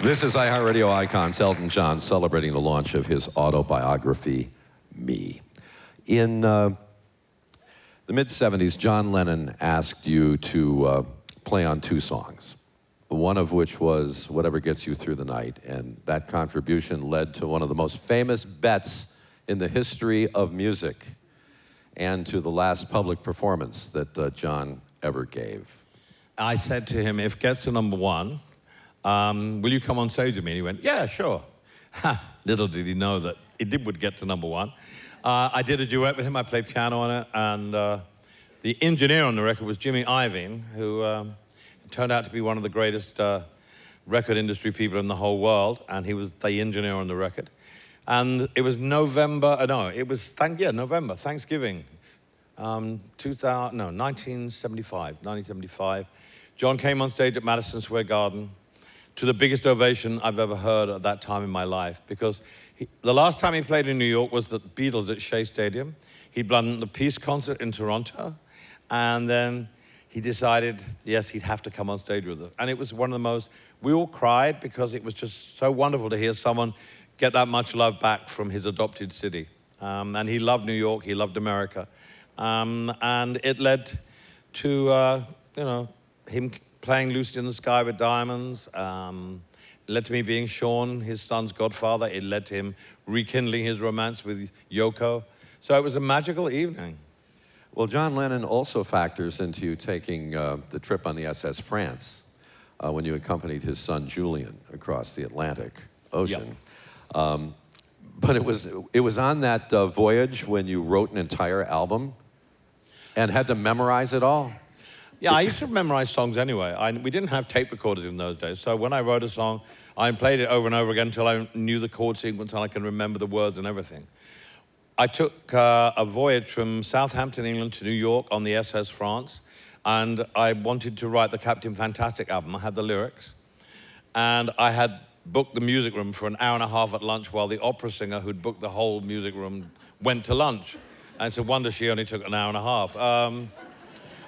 This is iHeartRadio icons Elton John celebrating the launch of his autobiography, Me. In the mid-'70s, John Lennon asked you to play on 2 songs, one of which was Whatever Gets You Through the Night, and that contribution led to one of the most famous bets in the history of music and to the last public performance that John ever gave. I said to him, if it gets to #1, will you come on stage with me? And he went, yeah, sure. Little did he know that it would get to #1. I did a duet with him. I played piano on it. And the engineer on the record was Jimmy Iovine, who turned out to be one of the greatest record industry people in the whole world. And he was the engineer on the record. And it was November, November, Thanksgiving, 1975. John came on stage at Madison Square Garden to the biggest ovation I've ever heard at that time in my life, because the last time he played in New York was the Beatles at Shea Stadium. He'd done the Peace concert in Toronto, and then he decided, yes, he'd have to come on stage with us. And it was one of the most, we all cried because it was just so wonderful to hear someone get that much love back from his adopted city. And he loved New York, he loved America. And it led to, him playing Lucy in the Sky with Diamonds. It led to me being Sean, his son's godfather. It led to him rekindling his romance with Yoko. So it was a magical evening. Well, John Lennon also factors into you taking the trip on the SS France when you accompanied his son Julian across the Atlantic Ocean. Yep. But it was on that voyage when you wrote an entire album and had to memorize it all? Yeah, I used to memorize songs anyway. We didn't have tape recorders in those days, so when I wrote a song, I played it over and over again until I knew the chord sequence and I can remember the words and everything. I took a voyage from Southampton, England to New York on the SS France, and I wanted to write the Captain Fantastic album. I had the lyrics, and I had booked the music room for an hour and a half at lunch while the opera singer who'd booked the whole music room went to lunch. And it's a wonder she only took an hour and a half.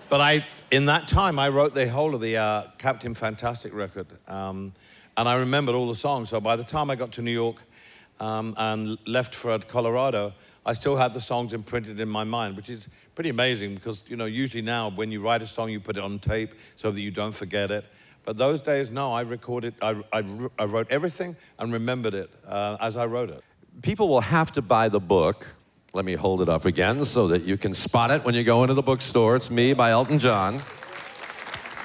But in that time, I wrote the whole of the Captain Fantastic record. And I remembered all the songs. So by the time I got to New York and left for Colorado, I still had the songs imprinted in my mind, which is pretty amazing because, usually now when you write a song, you put it on tape so that you don't forget it. But those days, no, I recorded, I wrote everything and remembered it as I wrote it. People will have to buy the book. Let me hold it up again so that you can spot it when you go into the bookstore. It's Me by Elton John.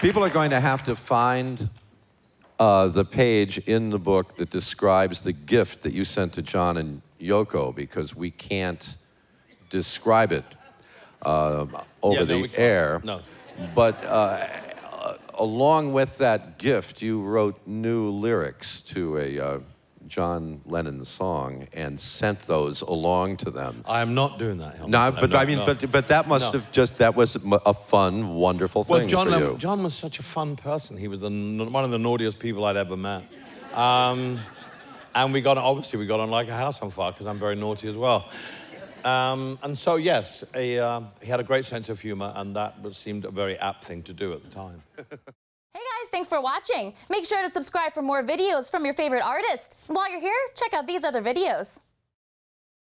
People are going to have to find the page in the book that describes the gift that you sent to John and Yoko, because we can't describe it over the air. No. But along with that gift, you wrote new lyrics to a John Lennon song and sent those along to them. I am not doing that. No, but that must have that was a fun, wonderful thing for you. John was such a fun person. He was one of the naughtiest people I'd ever met. And we got on like a house on fire because I'm very naughty as well. And so, yes, he had a great sense of humor, and that seemed a very apt thing to do at the time. Hey guys, thanks for watching. Make sure to subscribe for more videos from your favorite artist. And while you're here, check out these other videos.